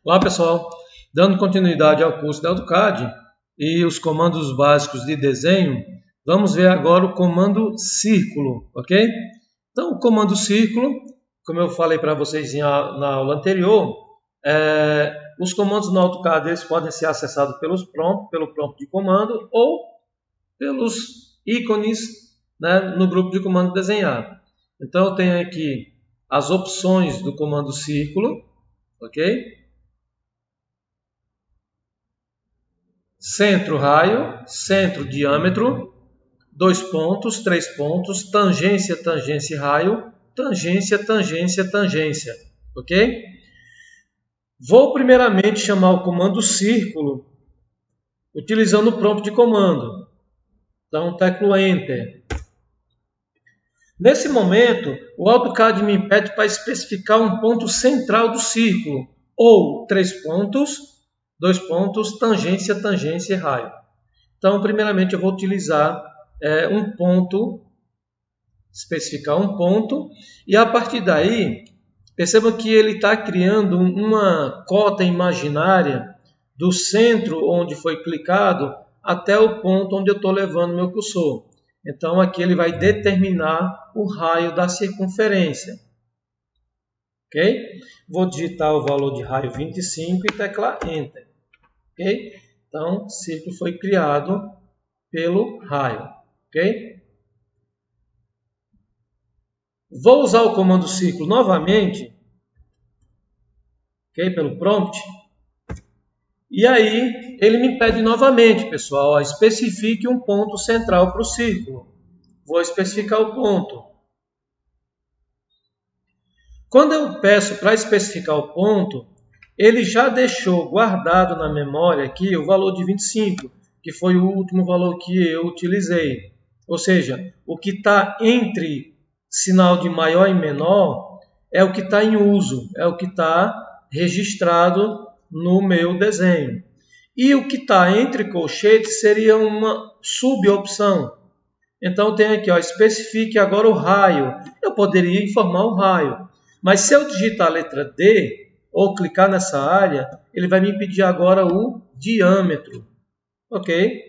Olá pessoal, dando continuidade ao curso da AutoCAD e os comandos básicos de desenho, vamos ver agora o comando círculo, ok? Então o comando círculo, como eu falei para vocês na aula anterior, os comandos no AutoCAD eles podem ser acessados pelo prompt de comando ou pelos ícones, né, no grupo de comando desenhado. Então eu tenho aqui as opções do comando círculo, ok? Centro, raio, centro, diâmetro, 2 pontos, 3 pontos, tangência, tangência, raio, tangência, tangência, tangência, ok? Vou primeiramente chamar o comando círculo utilizando o prompt de comando. Então, teclo Enter. Nesse momento, o AutoCAD me pede para especificar um ponto central do círculo, ou 3 pontos, 2 pontos, tangência, tangência e raio. Então, primeiramente, eu vou utilizar um ponto, especificar um ponto, e a partir daí, perceba que ele está criando uma cota imaginária do centro onde foi clicado até o ponto onde eu estou levando meu cursor. Então, aqui ele vai determinar o raio da circunferência. Ok? Vou digitar o valor de raio 25 e teclar Enter. Ok? Então, o círculo foi criado pelo raio. Ok? Vou usar o comando círculo novamente, ok? Pelo prompt. E aí, ele me pede novamente, pessoal, especifique um ponto central para o círculo. Vou especificar o ponto. Quando eu peço para especificar o ponto, ele já deixou guardado na memória aqui o valor de 25, que foi o último valor que eu utilizei. Ou seja, o que está entre sinal de maior e menor é o que está em uso, é o que está registrado no meu desenho. E o que está entre colchetes seria uma subopção. Então tem aqui, especifique agora o raio. Eu poderia informar o raio. Mas se eu digitar a letra D, ou clicar nessa área, ele vai me pedir agora o diâmetro. Ok?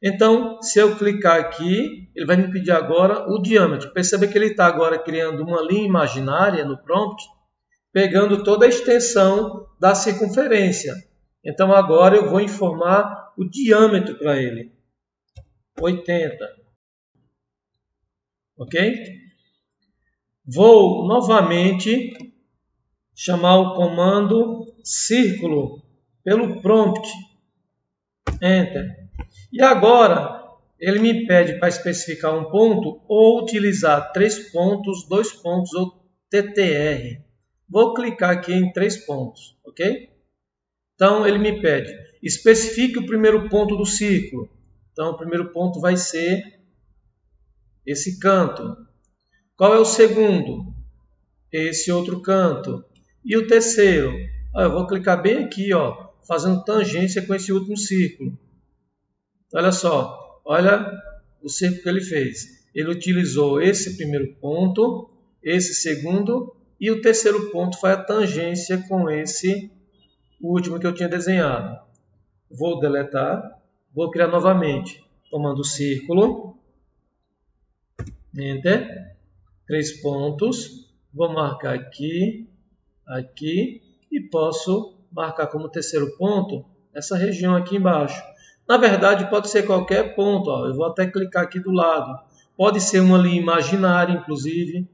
Então, se eu clicar aqui, ele vai me pedir agora o diâmetro. Perceba que ele está agora criando uma linha imaginária no prompt, pegando toda a extensão da circunferência. Então, agora eu vou informar o diâmetro para ele. 80. Ok? Vou novamente chamar o comando círculo pelo prompt. Enter. E agora, ele me pede para especificar um ponto ou utilizar 3 pontos, 2 pontos ou TTR. Vou clicar aqui em 3 pontos, ok? Então, ele me pede, especifique o primeiro ponto do círculo. Então, o primeiro ponto vai ser esse canto. Qual é o segundo? Esse outro canto. E o terceiro? Eu vou clicar bem aqui, fazendo tangência com esse último círculo. Olha só, olha o círculo que ele fez. Ele utilizou esse primeiro ponto, esse segundo e o terceiro ponto foi a tangência com esse último que eu tinha desenhado. Vou deletar, vou criar novamente, comando círculo, Enter, 3 pontos, vou marcar aqui, aqui e posso marcar como terceiro ponto essa região aqui embaixo. Na verdade, pode ser qualquer ponto. Eu vou até clicar aqui do lado. Pode ser uma linha imaginária, inclusive.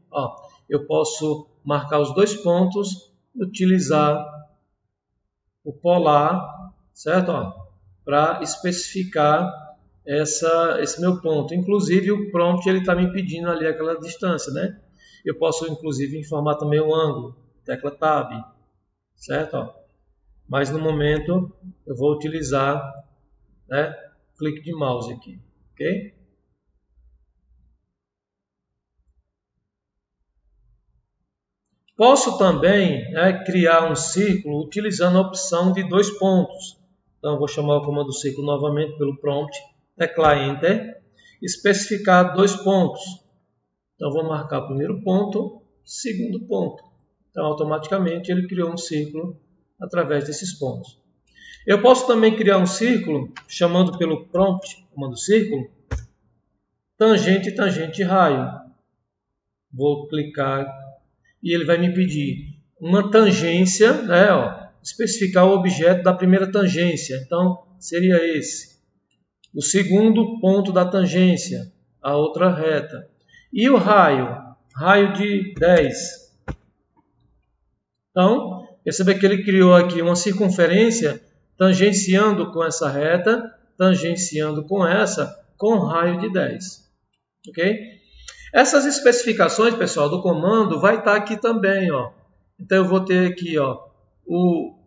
Eu posso marcar os 2 pontos, utilizar o polar, certo? Para especificar esse meu ponto. Inclusive, o prompt está me pedindo ali aquela distância, né? Eu posso, inclusive, informar também o ângulo. Tecla Tab, certo? Mas, no momento, eu vou utilizar clique de mouse aqui, ok? Posso também criar um círculo utilizando a opção de 2 pontos. Então, eu vou chamar o comando círculo novamente pelo prompt, teclar Enter, especificar 2 pontos. Então, vou marcar o primeiro ponto, segundo ponto. Então, automaticamente, ele criou um círculo através desses pontos. Eu posso também criar um círculo, chamando pelo prompt, comando círculo, tangente, tangente, raio. Vou clicar e ele vai me pedir uma tangência, né, ó, especificar o objeto da primeira tangência. Então, seria esse. O segundo ponto da tangência, a outra reta. E o raio? Raio de 10. Então, perceba que ele criou aqui uma circunferência tangenciando com essa reta, tangenciando com essa, com raio de 10. Ok? Essas especificações, pessoal, do comando vai estar aqui também, ó. Então eu vou ter aqui, ó, o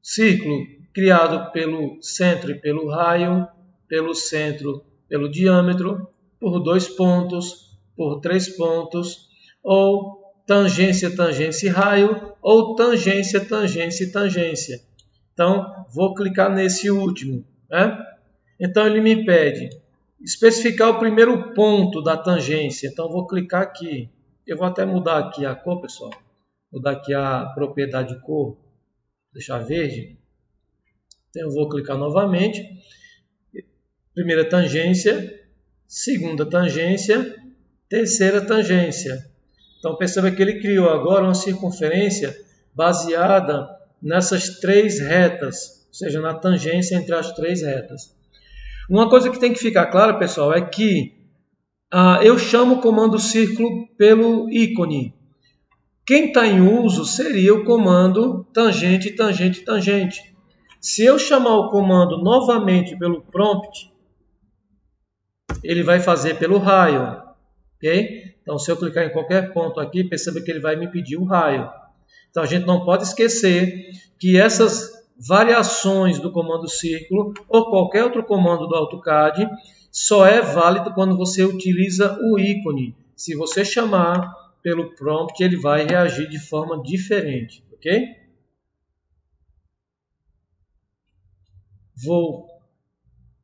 círculo criado pelo centro e pelo raio, pelo centro, pelo diâmetro, por 2 pontos, por 3 pontos, ou tangência, tangência e raio, ou tangência, tangência e tangência. Então, vou clicar nesse último, né? Então, ele me pede especificar o primeiro ponto da tangência. Então, vou clicar aqui. Eu vou até mudar aqui a cor, pessoal. Mudar aqui a propriedade de cor. Deixar verde. Então, eu vou clicar novamente. Primeira tangência. Segunda tangência. Terceira tangência. Então, perceba que ele criou agora uma circunferência baseada nessas 3 retas. Ou seja, na tangência entre as 3 retas. Uma coisa que tem que ficar clara, pessoal, é que eu chamo o comando círculo pelo ícone. Quem está em uso seria o comando tangente, tangente, tangente. Se eu chamar o comando novamente pelo prompt, ele vai fazer pelo raio. Okay? Então, se eu clicar em qualquer ponto aqui, perceba que ele vai me pedir o raio. Então, a gente não pode esquecer que essas variações do comando círculo ou qualquer outro comando do AutoCAD só é válido quando você utiliza o ícone. Se você chamar pelo prompt, ele vai reagir de forma diferente, ok? Vou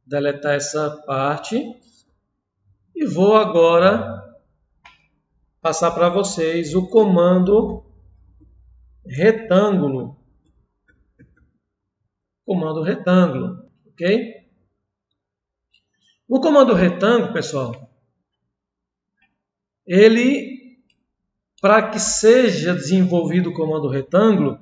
deletar essa parte e vou agora passar para vocês o comando retângulo. Comando retângulo, ok? O comando retângulo, pessoal, ele, para que seja desenvolvido o comando retângulo,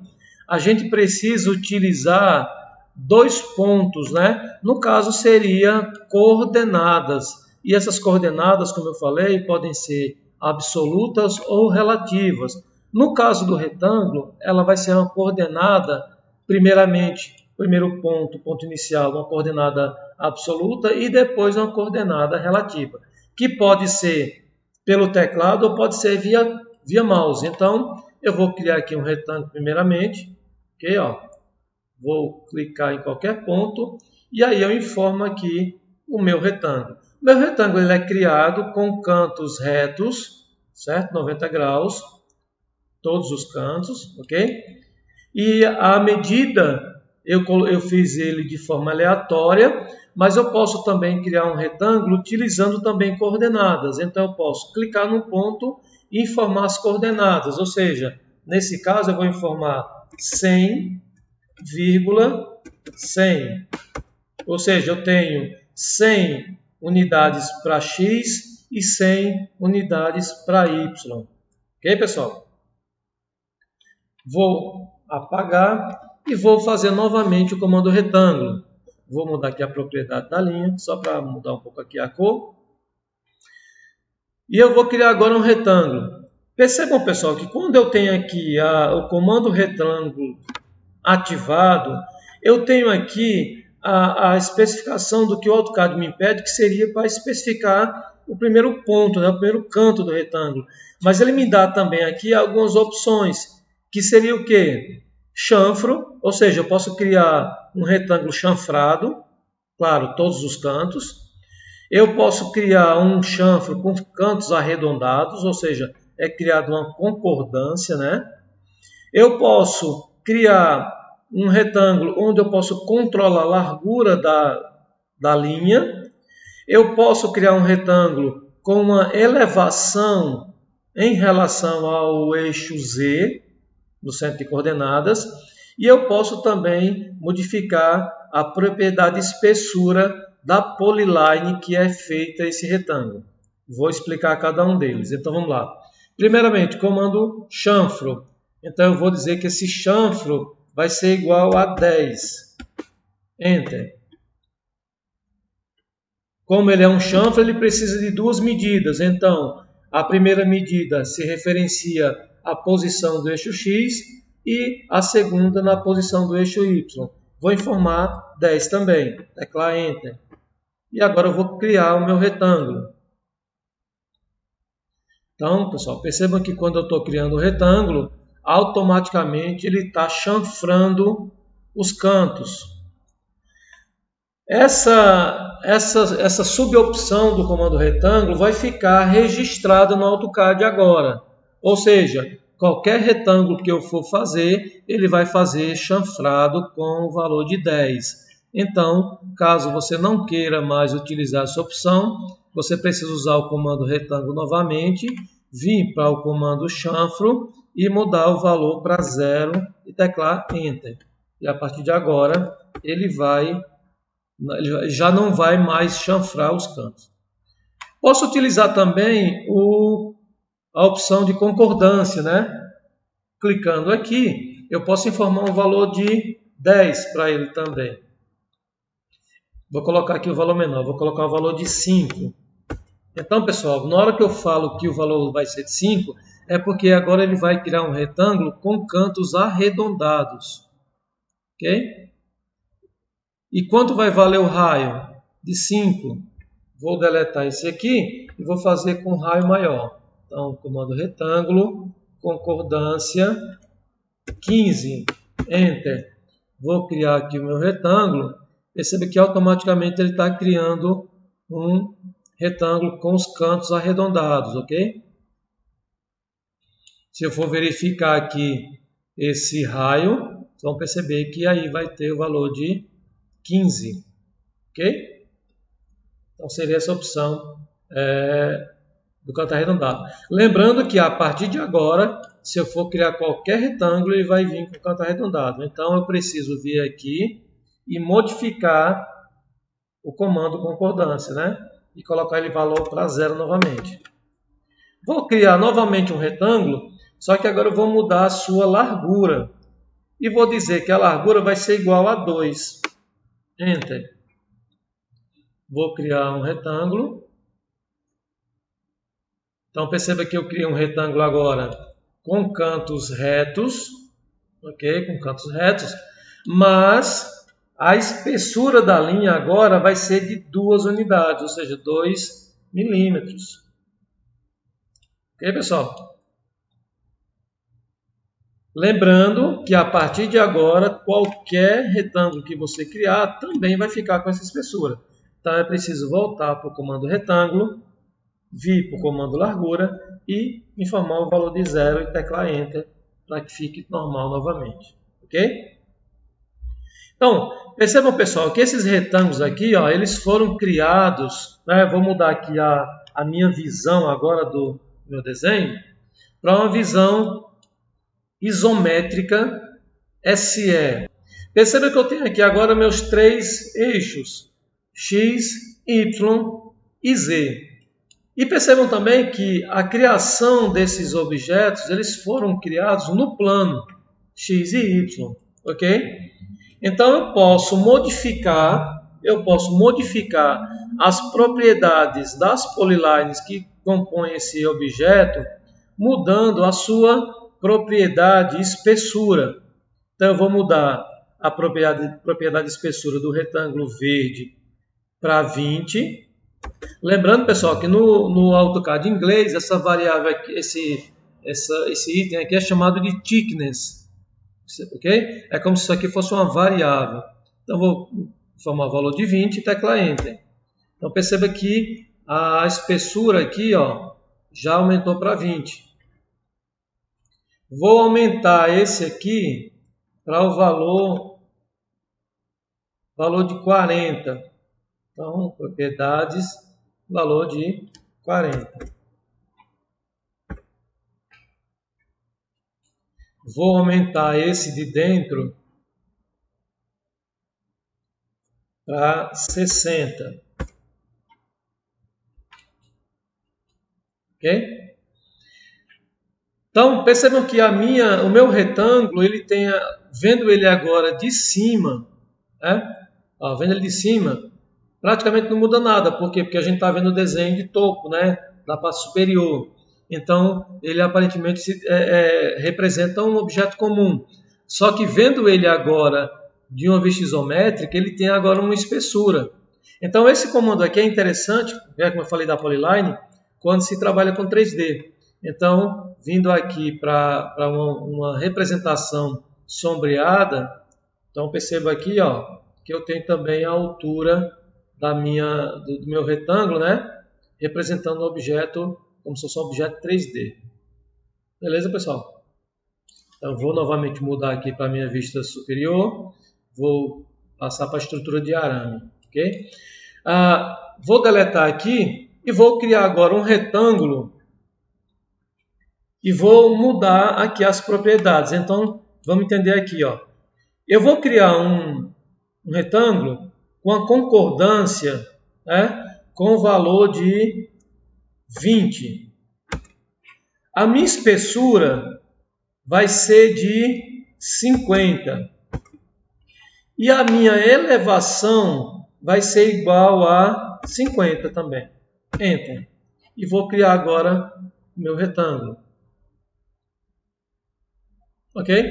a gente precisa utilizar 2 pontos, né? No caso, seria coordenadas. E essas coordenadas, como eu falei, podem ser absolutas ou relativas. No caso do retângulo, ela vai ser uma coordenada, primeiramente, primeiro ponto, ponto inicial, uma coordenada absoluta e depois uma coordenada relativa, que pode ser pelo teclado ou pode ser via mouse. Então, eu vou criar aqui um retângulo primeiramente, ok? Ó. Vou clicar em qualquer ponto e aí eu informo aqui o meu retângulo. O meu retângulo ele é criado com cantos retos, certo? 90 graus, todos os cantos, ok? E a medida eu fiz ele de forma aleatória, mas eu posso também criar um retângulo utilizando também coordenadas. Então, eu posso clicar no ponto e informar as coordenadas. Ou seja, nesse caso, eu vou informar 100, 100. Ou seja, eu tenho 100 unidades para X e 100 unidades para Y. Ok, pessoal? Vou apagar e vou fazer novamente o comando retângulo. Vou mudar aqui a propriedade da linha, só para mudar um pouco aqui a cor. E eu vou criar agora um retângulo. Percebam, pessoal, que quando eu tenho aqui o comando retângulo ativado, eu tenho aqui a especificação do que o AutoCAD me pede, que seria para especificar o primeiro ponto, né, o primeiro canto do retângulo. Mas ele me dá também aqui algumas opções, que seria o quê? Chanfro, ou seja, eu posso criar um retângulo chanfrado, claro, todos os cantos. Eu posso criar um chanfro com cantos arredondados, ou seja, é criado uma concordância, né? Eu posso criar um retângulo onde eu posso controlar a largura da linha. Eu posso criar um retângulo com uma elevação em relação ao eixo Z, no centro de coordenadas. E eu posso também modificar a propriedade espessura da polyline que é feita esse retângulo. Vou explicar cada um deles. Então vamos lá. Primeiramente, comando chanfro. Então eu vou dizer que esse chanfro vai ser igual a 10. Enter. Como ele é um chanfro, ele precisa de duas medidas. Então, a primeira medida se referencia à posição do eixo X e a segunda na posição do eixo Y. Vou informar 10 também. Teclar Enter. E agora eu vou criar o meu retângulo. Então, pessoal, percebam que quando eu estou criando o retângulo, automaticamente ele está chanfrando os cantos. Essa subopção do comando retângulo vai ficar registrada no AutoCAD agora. Ou seja, qualquer retângulo que eu for fazer, ele vai fazer chanfrado com o valor de 10. Então, caso você não queira mais utilizar essa opção, você precisa usar o comando retângulo novamente, vir para o comando chanfro e mudar o valor para 0 e teclar Enter. E a partir de agora, ele já não vai mais chanfrar os cantos. Posso utilizar também a opção de concordância, né? Clicando aqui, eu posso informar um valor de 10 para ele também. Vou colocar aqui o valor menor, vou colocar o valor de 5. Então, pessoal, na hora que eu falo que o valor vai ser de 5, é porque agora ele vai criar um retângulo com cantos arredondados. Ok? E quanto vai valer o raio? De 5. Vou deletar esse aqui e vou fazer com raio maior. Então, comando retângulo, concordância, 15. Enter. Vou criar aqui o meu retângulo. Perceba que automaticamente ele está criando um retângulo com os cantos arredondados, ok? Se eu for verificar aqui esse raio, vocês vão perceber que aí vai ter o valor de 15, ok? Então seria essa opção do canto arredondado. Lembrando que a partir de agora, se eu for criar qualquer retângulo, ele vai vir com o canto arredondado. Então eu preciso vir aqui e modificar o comando concordância, né? E colocar ele valor para 0 novamente. Vou criar novamente um retângulo, só que agora eu vou mudar a sua largura. E vou dizer que a largura vai ser igual a 2. Enter. Vou criar um retângulo. Então perceba que eu criei um retângulo agora com cantos retos. Ok? Com cantos retos. Mas a espessura da linha agora vai ser de 2 unidades, ou seja, 2 milímetros. Ok, pessoal? Lembrando que a partir de agora, qualquer retângulo que você criar também vai ficar com essa espessura. Então é preciso voltar para o comando retângulo, vir para o comando largura e informar o valor de 0 e teclar Enter para que fique normal novamente. Ok? Então, percebam, pessoal, que esses retângulos aqui, ó, eles foram criados, né? Vou mudar aqui a minha visão agora do meu desenho para uma visão isométrica SE. Perceba que eu tenho aqui agora meus 3 eixos, X, Y e Z. E percebam também que a criação desses objetos, eles foram criados no plano X e Y, ok? Então eu posso modificar as propriedades das polylines que compõem esse objeto, mudando a sua propriedade espessura. Então eu vou mudar a propriedade espessura do retângulo verde para 20. Lembrando, pessoal, que no AutoCAD inglês, essa variável aqui, esse item aqui é chamado de thickness. Ok? É como se isso aqui fosse uma variável. Então, vou formar o valor de 20 e teclar Enter. Então, perceba que a espessura aqui, ó, já aumentou para 20. Vou aumentar esse aqui para o valor de 40. Então, propriedades, valor de 40. Vou aumentar esse de dentro para 60. Ok? Então, percebam que o meu retângulo, ele tem, vendo ele agora de cima, né? Ó, vendo ele de cima, praticamente não muda nada. Por quê? Porque a gente está vendo o desenho de topo, né? Da parte superior. Então, ele aparentemente representa um objeto comum. Só que vendo ele agora de uma vista isométrica, ele tem agora uma espessura. Então, esse comando aqui é interessante, como eu falei da Polyline, quando se trabalha com 3D. Então, vindo aqui para uma representação sombreada, então perceba aqui, ó, que eu tenho também a altura do meu retângulo, né? Representando o objeto como se fosse um objeto 3D. Beleza, pessoal? Então, vou novamente mudar aqui para a minha vista superior. Vou passar para a estrutura de arame. Ok? Vou deletar aqui e vou criar agora um retângulo e vou mudar aqui as propriedades. Então, vamos entender aqui, ó. Eu vou criar um retângulo com a concordância, né, com o valor de 20. A minha espessura vai ser de 50. E a minha elevação vai ser igual a 50 também. Enter. E vou criar agora o meu retângulo. Ok?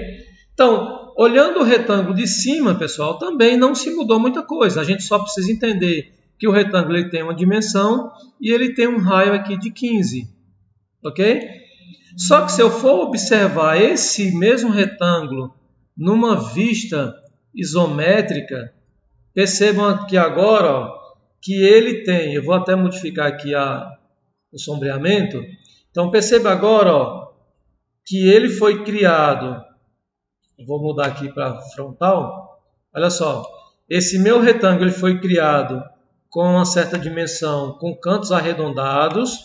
Então, olhando o retângulo de cima, pessoal, também não se mudou muita coisa. A gente só precisa entender que o retângulo ele tem uma dimensão e ele tem um raio aqui de 15. Ok? Só que se eu for observar esse mesmo retângulo numa vista isométrica, percebam aqui agora, ó, que ele tem, eu vou até modificar aqui o sombreamento. Então perceba agora, ó, que ele foi criado, vou mudar aqui para frontal, olha só, esse meu retângulo ele foi criado com uma certa dimensão, com cantos arredondados,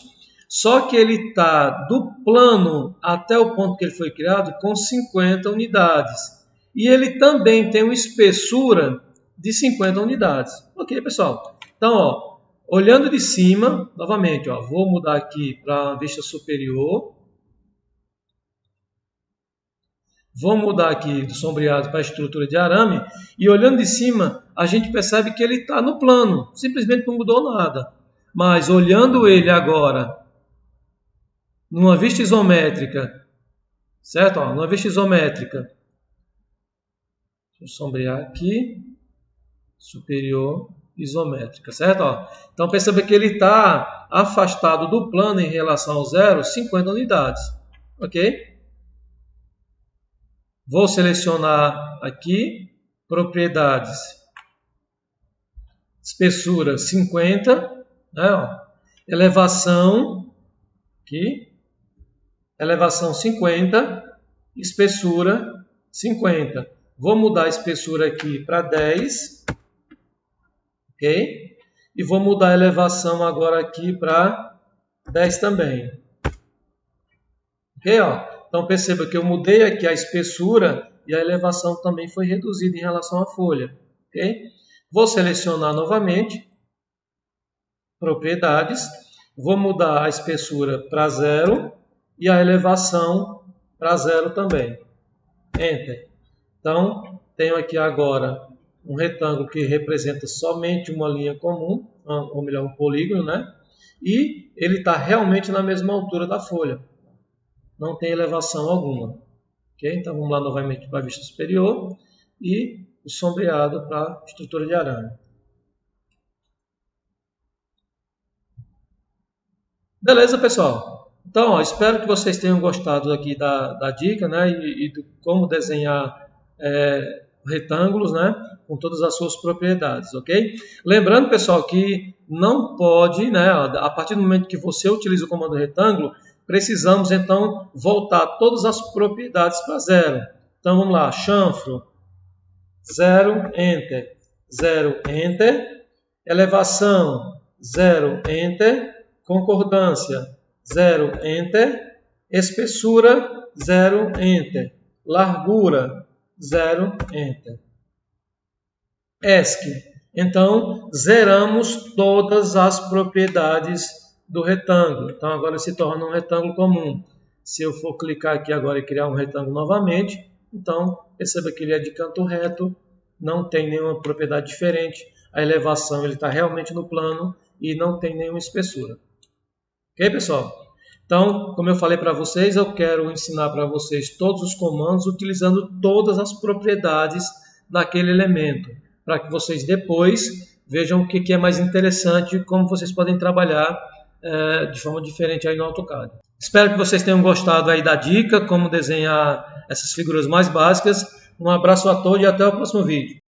só que ele está do plano até o ponto que ele foi criado com 50 unidades. E ele também tem uma espessura de 50 unidades. Ok, pessoal? Então, ó, olhando de cima, novamente, ó, vou mudar aqui para a vista superior. Vou mudar aqui do sombreado para a estrutura de arame. E olhando de cima, a gente percebe que ele está no plano. Simplesmente não mudou nada. Mas olhando ele agora numa vista isométrica, certo? Ó, numa vista isométrica. Deixa eu sombrear aqui. Superior isométrica, certo? Ó, então perceba que ele está afastado do plano em relação ao zero, 50 unidades. Ok? Vou selecionar aqui, propriedades, espessura 50, né, ó. Elevação, aqui, elevação 50, espessura 50. Vou mudar a espessura aqui para 10, ok? E vou mudar a elevação agora aqui para 10 também. Ok, ó. Então perceba que eu mudei aqui a espessura e a elevação também foi reduzida em relação à folha. Okay? Vou selecionar novamente, propriedades, vou mudar a espessura para 0 e a elevação para 0 também. Enter. Então, tenho aqui agora um retângulo que representa somente uma linha comum, ou melhor, um polígono, né? E ele está realmente na mesma altura da folha. Não tem elevação alguma. Okay? Então vamos lá novamente para a vista superior e o sombreado para a estrutura de arame. Beleza, pessoal? Então, ó, espero que vocês tenham gostado aqui da dica, né? E de como desenhar retângulos, né? Com todas as suas propriedades, ok? Lembrando, pessoal, que não pode, né? A partir do momento que você utiliza o comando retângulo, precisamos, então, voltar todas as propriedades para 0. Então, vamos lá. Chanfro, 0, Enter. 0, Enter. Elevação, 0, Enter. Concordância, 0, Enter. Espessura, 0, Enter. Largura, 0, Enter. ESC, Então, zeramos todas as propriedades do retângulo. Então, agora se torna um retângulo comum. Se eu for clicar aqui agora e criar um retângulo novamente, então, perceba que ele é de canto reto, não tem nenhuma propriedade diferente. A elevação está realmente no plano e não tem nenhuma espessura. Ok, pessoal? Então, como eu falei para vocês, eu quero ensinar para vocês todos os comandos utilizando todas as propriedades daquele elemento, para que vocês depois vejam o que é mais interessante e como vocês podem trabalhar de forma diferente aí no AutoCAD. Espero que vocês tenham gostado aí da dica, como desenhar essas figuras mais básicas. Um abraço a todos e até o próximo vídeo.